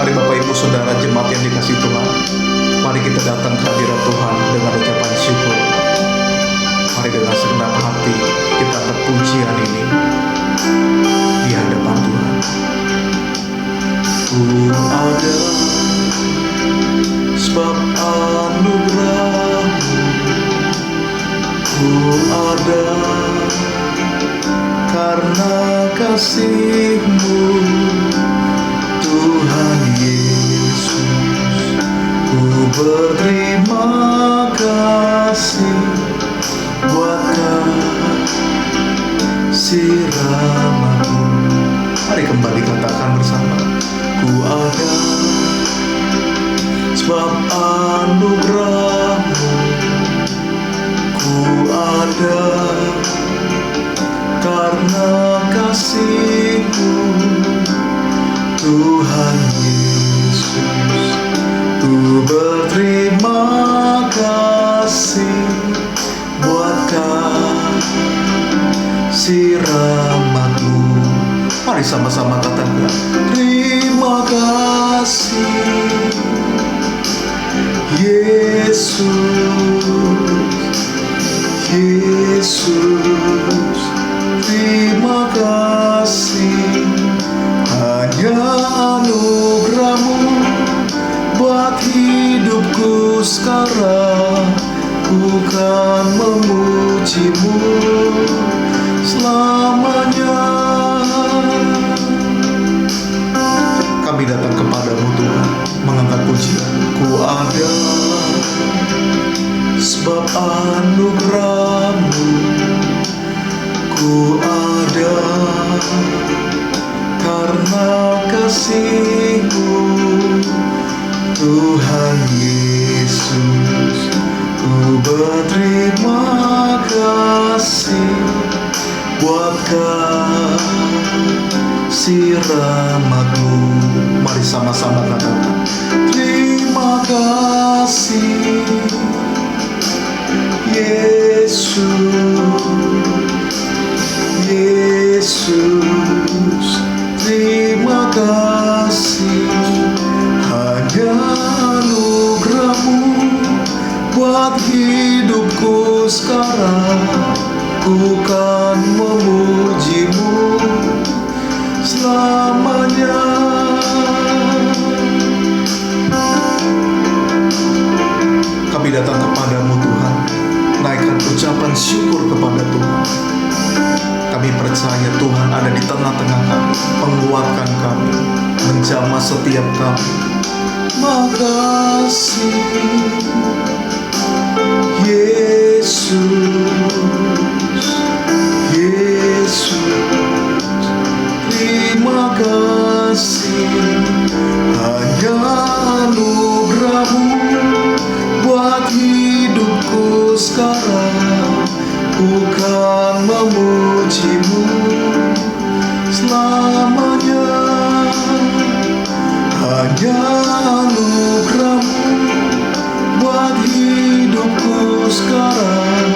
Mari Bapak Ibu Saudara jemaat yang dikasihi Tuhan, mari kita datang ke hadirat Tuhan dengan ucapan syukur. Mari dengan segenap hati kita angkat pujian ini di hadapan Tuhan. Ku ada sebab anugerah-Mu, ku ada karena kasih-Mu, Tuhan Yesus. Ku berterima kasih buat kasih rahmat-Mu. Mari kembali katakan bersama. Ku ada sebab anugerah-Mu, ku ada karena kasih-Mu, Tuhan Yesus. Ku berterima kasih buat kasih rahmat-Mu. Mari sama-sama katakan, terima kasih Yesus, Yesus. Terima kasih, hanya anugerah-Mu buat hidupku sekarang. Ku kan memuji-Mu selamanya. Kami datang kepadamu Tuhan, mengangkat pujian. Ku ada sebab anugerah-Mu, ku ada karena kasih-Mu, Tuhan Yesus. Ku berterima kasih buat kasih rahmat-Mu. Mari sama-sama katakan, terima kasih Yesus, Yesus. Terima kasih, hanya anugerah-Mu buat hidupku sekarang. Ku kan memuji-Mu selamanya. Kami datang kepadamu Tuhan, naikkan ucapan syukur kepada Tuhan. Kami percaya Tuhan ada di tengah-tengah kami, menguatkan kami, menjamah setiap kami. Makasih Yesus, Yesus. Terima kasih, hanya anugerah-Mu buat hidupku sekarang. Ku kan memuji-Mu selamanya. Hanya anugerah-Mu buat hidupku sekarang.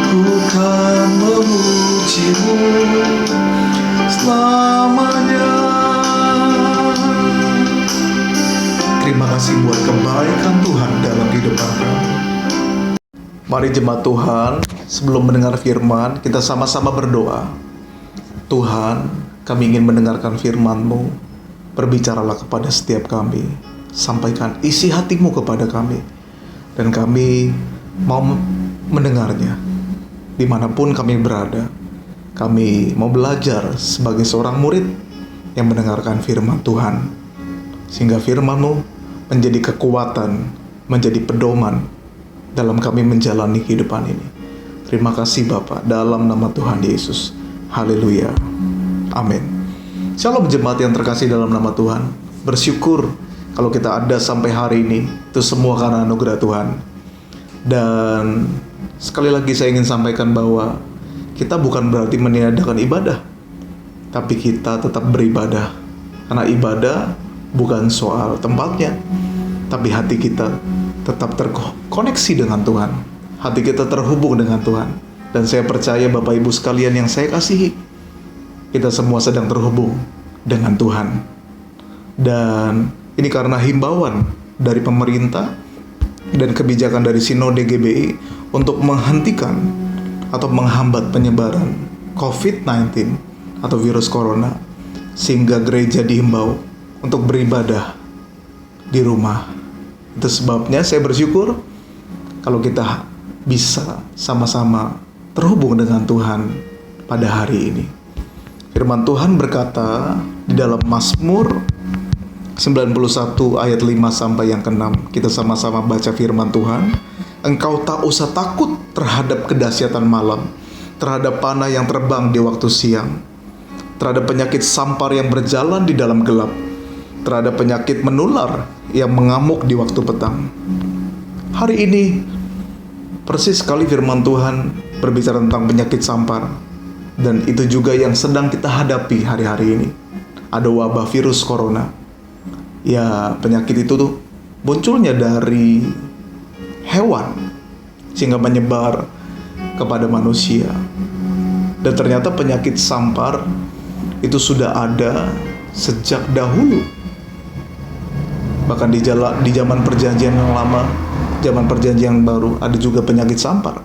Ku kan memuji-Mu selamanya. Terima kasih buat kebaikan Tuhan dalam kehidupan kami. Mari jemaat Tuhan, sebelum mendengar firman, kita sama-sama berdoa. Tuhan, kami ingin mendengarkan firman-Mu. Berbicaralah kepada setiap kami. Sampaikan isi hati-Mu kepada kami. Dan kami mau mendengarnya. Dimanapun kami berada, kami mau belajar sebagai seorang murid yang mendengarkan firman Tuhan. Sehingga firman-Mu menjadi kekuatan, menjadi pedoman dalam kami menjalani kehidupan ini. Terima kasih Bapa, dalam nama Tuhan Yesus. Haleluya. Amin. Shalom jemaat yang terkasih dalam nama Tuhan. Bersyukur kalau kita ada sampai hari ini, itu semua karena anugerah Tuhan. Dan sekali lagi saya ingin sampaikan bahwa kita bukan berarti meniadakan ibadah, tapi kita tetap beribadah. Karena ibadah bukan soal tempatnya, tapi hati kita tetap terkoneksi dengan Tuhan. Hati kita terhubung dengan Tuhan. Dan saya percaya Bapak Ibu sekalian yang saya kasihi, kita semua sedang terhubung dengan Tuhan. Dan Ini karena himbauan dari pemerintah dan kebijakan dari Sinode GBI untuk menghentikan atau menghambat penyebaran COVID-19 atau virus corona, sehingga gereja dihimbau untuk beribadah di rumah. Itu sebabnya saya bersyukur kalau kita bisa sama-sama terhubung dengan Tuhan pada hari ini. Firman Tuhan berkata di dalam Mazmur 91 ayat 5 sampai yang ke-6. Kita sama-sama baca firman Tuhan. Engkau tak usah takut terhadap kedahsyatan malam, terhadap panah yang terbang di waktu siang, terhadap penyakit sampar yang berjalan di dalam gelap, terhadap penyakit menular yang mengamuk di waktu petang. Hari ini persis sekali firman Tuhan berbicara tentang penyakit sampar, dan itu juga yang sedang kita hadapi hari-hari ini. Ada wabah virus corona. Ya, penyakit itu tuh munculnya dari hewan sehingga menyebar kepada manusia. Dan ternyata penyakit sampar itu sudah ada sejak dahulu. Bahkan di zaman perjanjian yang lama, zaman perjanjian yang baru, ada juga penyakit sampar.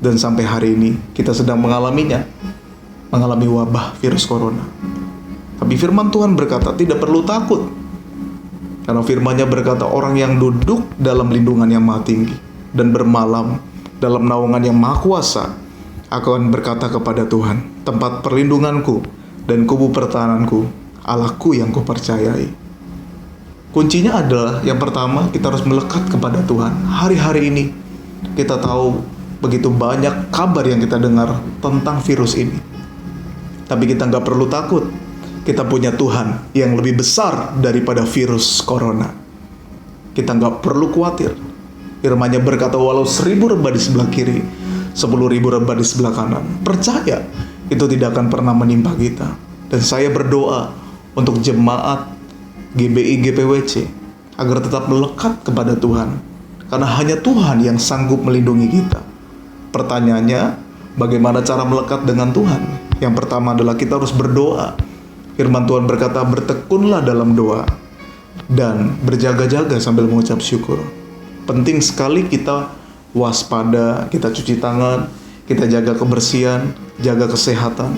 Dan sampai hari ini kita sedang mengalami wabah virus corona. Tapi firman Tuhan berkata tidak perlu takut. Karena firman-Nya berkata orang yang duduk dalam lindungan yang maha tinggi dan bermalam dalam naungan yang maha kuasa akan berkata kepada Tuhan, tempat perlindunganku dan kubu pertahananku, Allahku yang kupercayai. Kuncinya adalah yang pertama, kita harus melekat kepada Tuhan. Hari-hari ini kita tahu begitu banyak kabar yang kita dengar tentang virus ini. Tapi kita nggak perlu takut. Kita punya Tuhan yang lebih besar daripada virus corona. Kita nggak perlu khawatir. Firman-Nya berkata walau 1000 rebah di sebelah kiri, 10.000 rebah di sebelah kanan, percaya itu tidak akan pernah menimpa kita. Dan saya berdoa untuk jemaat GBI GPWC agar tetap melekat kepada Tuhan, karena hanya Tuhan yang sanggup melindungi kita. Pertanyaannya, bagaimana cara melekat dengan Tuhan? Yang pertama adalah kita harus berdoa. Firman Tuhan berkata, bertekunlah dalam doa dan berjaga-jaga sambil mengucap syukur. Penting sekali kita waspada, kita cuci tangan, kita jaga kebersihan, jaga kesehatan.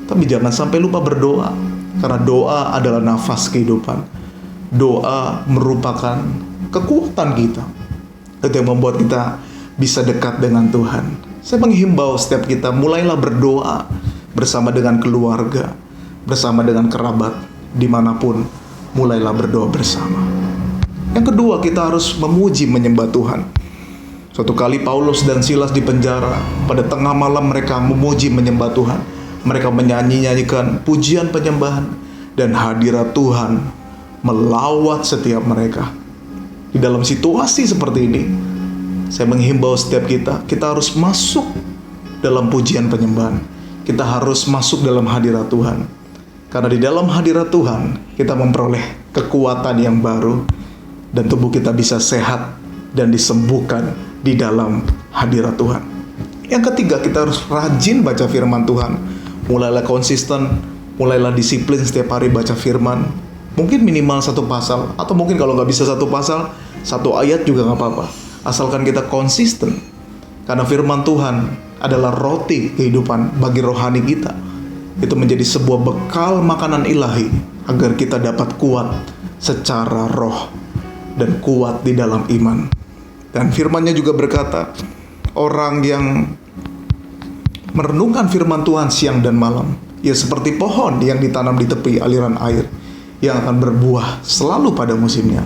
Tapi jangan sampai lupa berdoa, karena doa adalah nafas kehidupan. Doa merupakan kekuatan kita. Itu yang membuat kita bisa dekat dengan Tuhan. Saya menghimbau setiap kita, mulailah berdoa bersama dengan keluarga, bersama dengan kerabat, dimanapun, mulailah berdoa bersama. Yang kedua, kita harus memuji menyembah Tuhan. Suatu kali Paulus dan Silas di penjara, pada tengah malam mereka memuji menyembah Tuhan. Mereka menyanyikan pujian penyembahan, dan hadirat Tuhan melawat setiap mereka. Di dalam situasi seperti ini, saya menghimbau setiap kita harus masuk dalam pujian penyembahan. Kita harus masuk dalam hadirat Tuhan. Karena di dalam hadirat Tuhan, kita memperoleh kekuatan yang baru, dan tubuh kita bisa sehat dan disembuhkan di dalam hadirat Tuhan. Yang ketiga, kita harus rajin baca firman Tuhan. Mulailah konsisten, mulailah disiplin setiap hari baca firman. Mungkin minimal 1 pasal, atau mungkin kalau nggak bisa 1 pasal, 1 ayat juga nggak apa-apa. Asalkan kita konsisten. Karena firman Tuhan adalah roti kehidupan bagi rohani kita. Itu menjadi sebuah bekal makanan ilahi agar kita dapat kuat secara roh dan kuat di dalam iman. Dan firman-Nya juga berkata, orang yang merenungkan firman Tuhan siang dan malam, ia seperti pohon yang ditanam di tepi aliran air, yang akan berbuah selalu pada musimnya.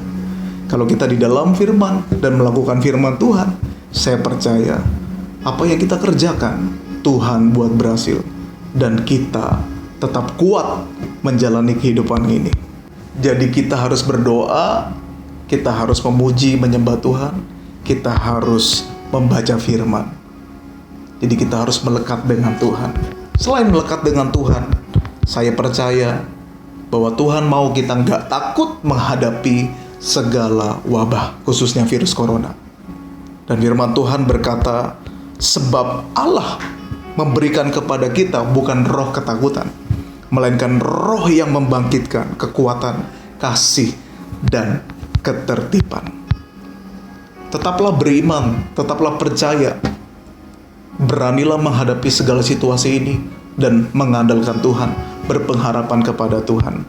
Kalau kita di dalam firman dan melakukan firman Tuhan, saya percaya apa yang kita kerjakan, Tuhan buat berhasil. Dan kita tetap kuat menjalani kehidupan ini. Jadi kita harus berdoa, kita harus memuji, menyembah Tuhan, kita harus membaca firman. Jadi kita harus melekat dengan Tuhan. Selain melekat dengan Tuhan, saya percaya bahwa Tuhan mau kita nggak takut menghadapi segala wabah, khususnya virus corona. Dan firman Tuhan berkata, sebab Allah memberikan kepada kita bukan roh ketakutan, melainkan roh yang membangkitkan kekuatan, kasih, dan ketertiban. Tetaplah beriman, tetaplah percaya. Beranilah menghadapi segala situasi ini dan mengandalkan Tuhan, berpengharapan kepada Tuhan.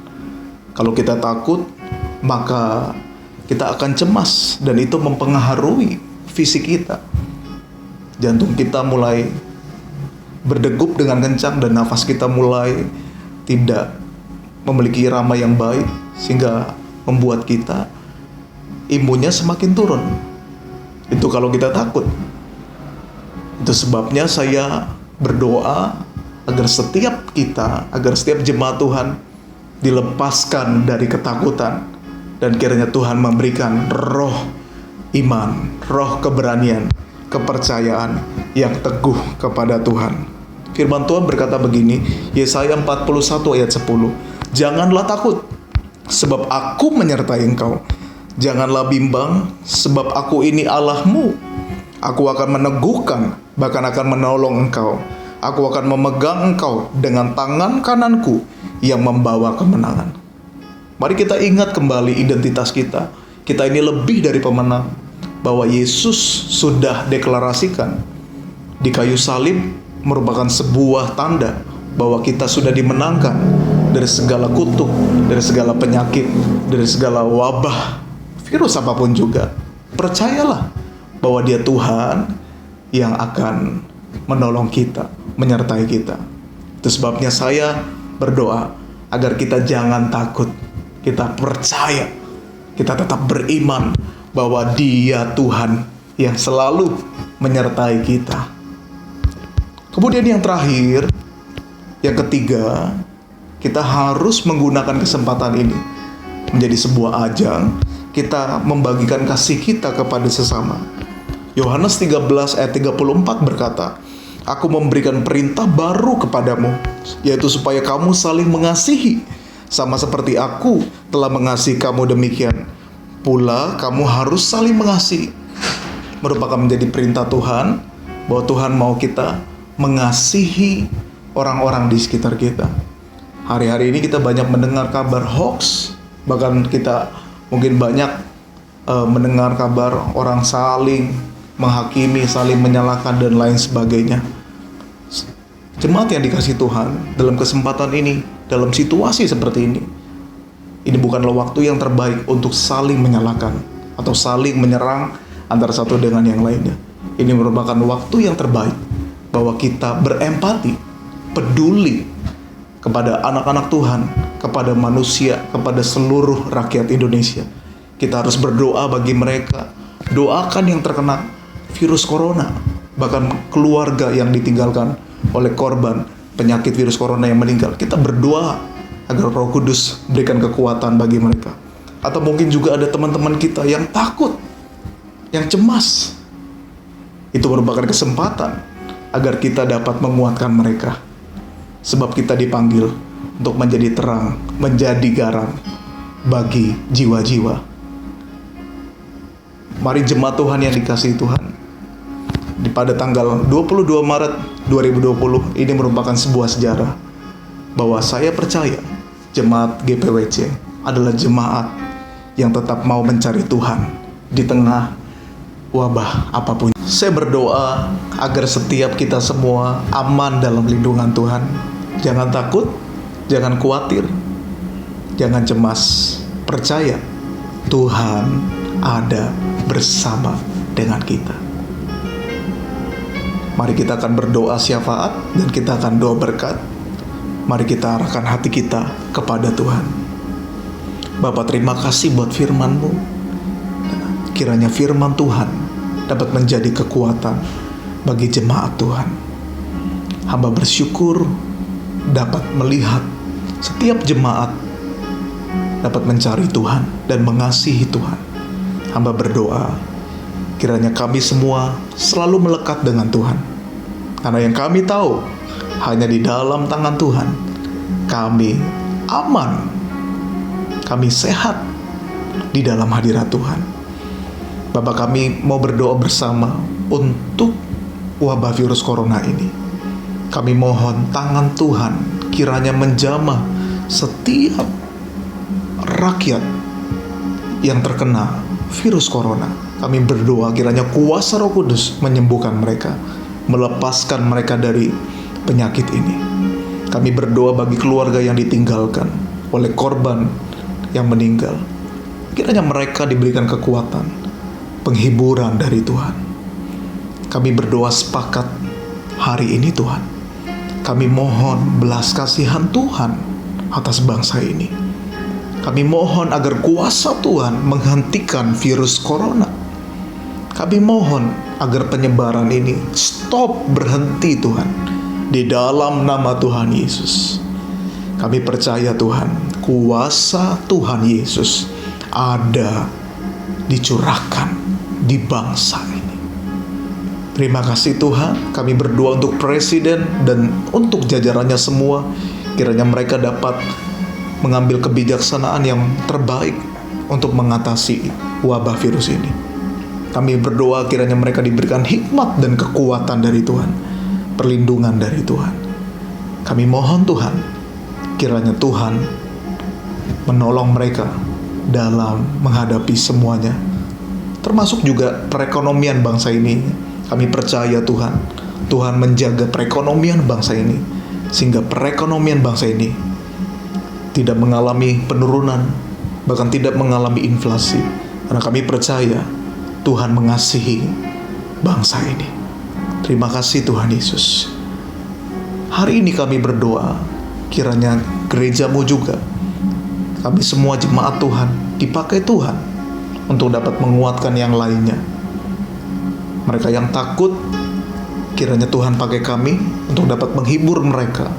Kalau kita takut, maka kita akan cemas dan itu mempengaruhi fisik kita. Jantung kita mulai berdegup dengan kencang dan nafas kita mulai tidak memiliki irama yang baik, sehingga membuat kita imunnya semakin turun. Itu kalau kita takut. Itu sebabnya saya berdoa agar setiap kita, agar setiap jemaat Tuhan dilepaskan dari ketakutan, dan kiranya Tuhan memberikan roh iman, roh keberanian, kepercayaan yang teguh kepada Tuhan. Firman Tuhan berkata begini, Yesaya 41 ayat 10, "Janganlah takut, sebab aku menyertai engkau. Janganlah bimbang, sebab aku ini Allahmu. Aku akan meneguhkan, bahkan akan menolong engkau. Aku akan memegang engkau dengan tangan kananku yang membawa kemenangan." Mari kita ingat kembali identitas kita. Kita ini lebih dari pemenang. Bahwa Yesus sudah deklarasikan di kayu salib merupakan sebuah tanda bahwa kita sudah dimenangkan dari segala kutuk, dari segala penyakit, dari segala wabah, virus apapun juga. Percayalah bahwa Dia Tuhan yang akan menolong kita, menyertai kita. Itu sebabnya saya berdoa agar kita jangan takut. Kita percaya, kita tetap beriman bahwa Dia Tuhan yang selalu menyertai kita. Kemudian yang terakhir, yang ketiga, kita harus menggunakan kesempatan ini menjadi sebuah ajang kita membagikan kasih kita kepada sesama. Yohanes 13 ayat 34 berkata, "Aku memberikan perintah baru kepadamu, yaitu supaya kamu saling mengasihi, sama seperti aku telah mengasihi kamu, demikian pula kamu harus saling mengasihi." Merupakan menjadi perintah Tuhan, bahwa Tuhan mau kita mengasihi orang-orang di sekitar kita. Hari-hari ini kita banyak mendengar kabar hoax, bahkan kita mungkin banyak mendengar kabar orang saling menghakimi, saling menyalahkan, dan lain sebagainya. Jemaat yang dikasihi Tuhan, dalam kesempatan ini, dalam situasi seperti ini bukanlah waktu yang terbaik untuk saling menyalahkan atau saling menyerang antara satu dengan yang lainnya. Ini merupakan waktu yang terbaik bahwa kita berempati, peduli kepada anak-anak Tuhan, kepada manusia, kepada seluruh rakyat Indonesia. Kita harus berdoa bagi mereka. Doakan yang terkena virus corona, bahkan keluarga yang ditinggalkan oleh korban penyakit virus corona yang meninggal. Kita berdoa agar Roh Kudus berikan kekuatan bagi mereka. Atau mungkin juga ada teman-teman kita yang takut, yang cemas. Itu merupakan kesempatan agar kita dapat menguatkan mereka. Sebab kita dipanggil untuk menjadi terang, menjadi garam bagi jiwa-jiwa. Mari jemaat Tuhan yang dikasihi Tuhan, pada tanggal 22 Maret 2020 ini merupakan sebuah sejarah bahwa saya percaya jemaat GPWC adalah jemaat yang tetap mau mencari Tuhan di tengah wabah apapun. Saya berdoa agar setiap kita semua aman dalam lindungan Tuhan. Jangan takut, jangan khawatir, jangan cemas. Percaya Tuhan ada bersama dengan kita. Mari kita akan berdoa syafaat dan kita akan doa berkat. Mari kita arahkan hati kita kepada Tuhan. Bapa, terima kasih buat firman-Mu. Kiranya firman Tuhan dapat menjadi kekuatan bagi jemaat Tuhan. Hamba bersyukur dapat melihat setiap jemaat dapat mencari Tuhan dan mengasihi Tuhan. Hamba berdoa, kiranya kami semua selalu melekat dengan Tuhan. Karena yang kami tahu, hanya di dalam tangan Tuhan kami aman, kami sehat di dalam hadirat Tuhan. Bapak, kami mau berdoa bersama untuk wabah virus corona ini. Kami mohon tangan Tuhan kiranya menjamah setiap rakyat yang terkena virus corona. Kami berdoa kiranya kuasa Roh Kudus menyembuhkan mereka, melepaskan mereka dari penyakit ini. Kami berdoa bagi keluarga yang ditinggalkan oleh korban yang meninggal. Kiranya mereka diberikan kekuatan, penghiburan dari Tuhan. Kami berdoa sepakat hari ini Tuhan. Kami mohon belas kasihan Tuhan atas bangsa ini. Kami mohon agar kuasa Tuhan menghentikan virus corona. Kami mohon agar penyebaran ini stop, berhenti Tuhan, di dalam nama Tuhan Yesus. Kami percaya Tuhan, kuasa Tuhan Yesus ada dicurahkan di bangsa ini. Terima kasih Tuhan. Kami berdoa untuk presiden dan untuk jajarannya semua. Kiranya mereka dapat mengambil kebijaksanaan yang terbaik untuk mengatasi wabah virus ini. Kami berdoa kiranya mereka diberikan hikmat dan kekuatan dari Tuhan, perlindungan dari Tuhan. Kami mohon Tuhan, kiranya Tuhan menolong mereka dalam menghadapi semuanya, termasuk juga perekonomian bangsa ini. Kami percaya Tuhan, Tuhan menjaga perekonomian bangsa ini, sehingga perekonomian bangsa ini tidak mengalami penurunan, bahkan tidak mengalami inflasi. Karena kami percaya Tuhan mengasihi bangsa ini. Terima kasih Tuhan Yesus. Hari ini kami berdoa, kiranya gerejamu juga, kami semua jemaat Tuhan, dipakai Tuhan untuk dapat menguatkan yang lainnya. Mereka yang takut, kiranya Tuhan pakai kami untuk dapat menghibur mereka,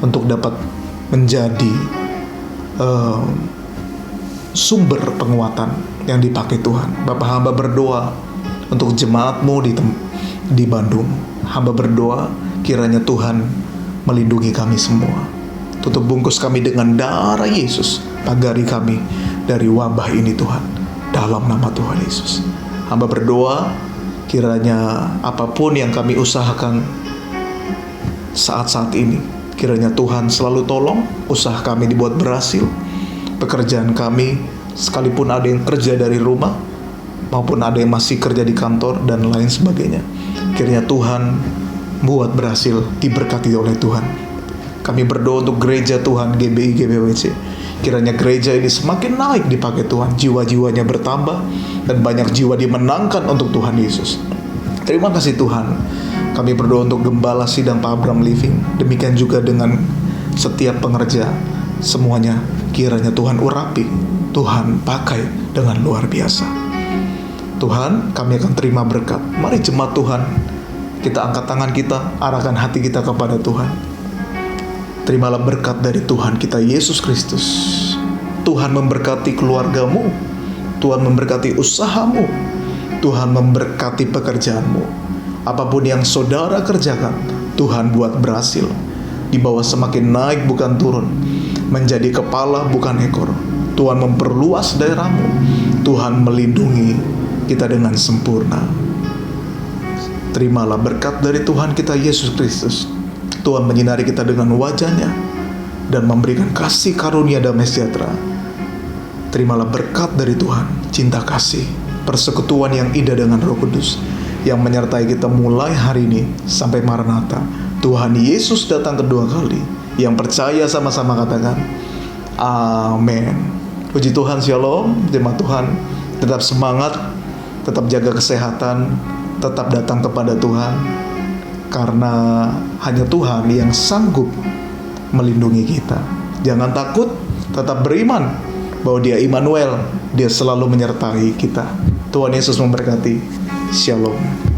untuk dapat menjadi sumber penguatan yang dipakai Tuhan. Bapak, hamba berdoa untuk jemaatmu di Bandung. Hamba berdoa kiranya Tuhan melindungi kami semua. Tutup bungkus kami dengan darah Yesus. Pagari kami dari wabah ini Tuhan, dalam nama Tuhan Yesus. Hamba berdoa kiranya apapun yang kami usahakan saat-saat ini, kiranya Tuhan selalu tolong usaha kami dibuat berhasil. Pekerjaan kami, sekalipun ada yang kerja dari rumah, maupun ada yang masih kerja di kantor, dan lain sebagainya, kiranya Tuhan buat berhasil, diberkati oleh Tuhan. Kami berdoa untuk gereja Tuhan, GBI, GBWC. Kiranya gereja ini semakin naik dipakai Tuhan, jiwa-jiwanya bertambah, dan banyak jiwa dimenangkan untuk Tuhan Yesus. Terima kasih Tuhan. Kami berdoa untuk Gembala Sidang Pak Abram Living, demikian juga dengan setiap pengerja, semuanya kiranya Tuhan urapi, Tuhan pakai dengan luar biasa. Tuhan, kami akan terima berkat. Mari jemaat Tuhan, kita angkat tangan kita, arahkan hati kita kepada Tuhan. Terimalah berkat dari Tuhan kita Yesus Kristus. Tuhan memberkati keluargamu, Tuhan memberkati usahamu, Tuhan memberkati pekerjaanmu. Apapun yang saudara kerjakan, Tuhan buat berhasil. Dibawa semakin naik bukan turun, menjadi kepala bukan ekor. Tuhan memperluas daerahmu, Tuhan melindungi kita dengan sempurna. Terimalah berkat dari Tuhan kita Yesus Kristus. Tuhan menyinari kita dengan wajah-Nya dan memberikan kasih karunia damai sejahtera. Terimalah berkat dari Tuhan, cinta kasih, persekutuan yang indah dengan Roh Kudus yang menyertai kita mulai hari ini sampai Maranatha. Tuhan Yesus datang kedua kali. Yang percaya sama-sama katakan amin. Puji Tuhan, shalom. Jemaat Tuhan, tetap semangat, tetap jaga kesehatan, tetap datang kepada Tuhan, karena hanya Tuhan yang sanggup melindungi kita. Jangan takut, tetap beriman bahwa Dia Immanuel, Dia selalu menyertai kita. Tuhan Yesus memberkati. Shalom.